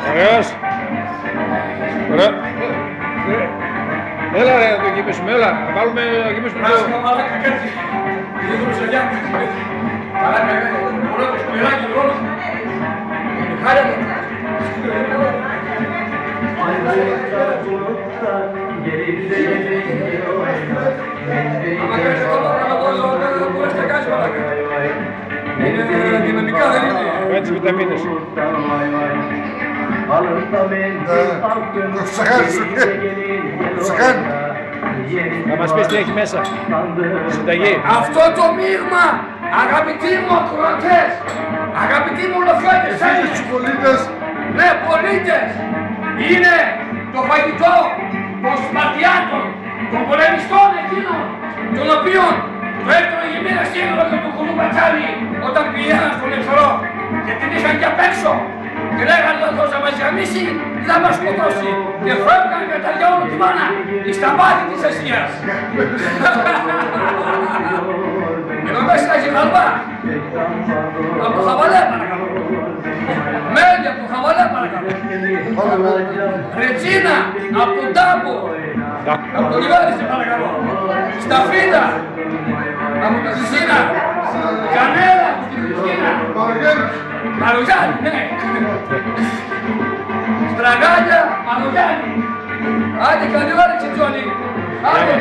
Ωραίος. Ωραία. Έλα ρε, να το γεμίσουμε, έλα. Να βάλουμε να γεμίσουμε το... Είναι δυναμικά, δεν είναι. Έτσι βιταμίνες. Το ψαχάνει σου, ψαχάνει. Να μας πεις τι έχει μέσα. Συνταγή. Αυτό το μείγμα, αγαπητοί μου ακροατές, αγαπητοί μου ολοφιώτες, Φίλοι τους πολίτες. ναι, πολίτες, είναι το φαγητό των Σπαρτιάτων, των πολεμιστών εκείνων, των οποίων το έπαιρνε γεμίνα σύγχρονο και του κουλού μπατσάλι όταν πηγαίναν στον εχθρό και την είχαν και απ' έξω και λέγανε ότι θα μας γαμίσει ή θα μας σκοτώσει και φεύγαν με τα δυο όλη τη μάνα εις τα μάτια της Ασίας. Ενώ μέσα έχει χαλβά από το χαβαλέ παρακαλώ, μέλι από το χαβαλέ παρακαλώ, ρετσίνα από τον τάμπο, από το λιβάδι σε παρακαλώ, σταφίδα από τη Χριστίνα, κανέλα από τη Χριστίνα, Μαλογιάννη, ναι, στραγάλια, Μαλογιάννη, άντε καλή όρεξη Τζόνι, άντε.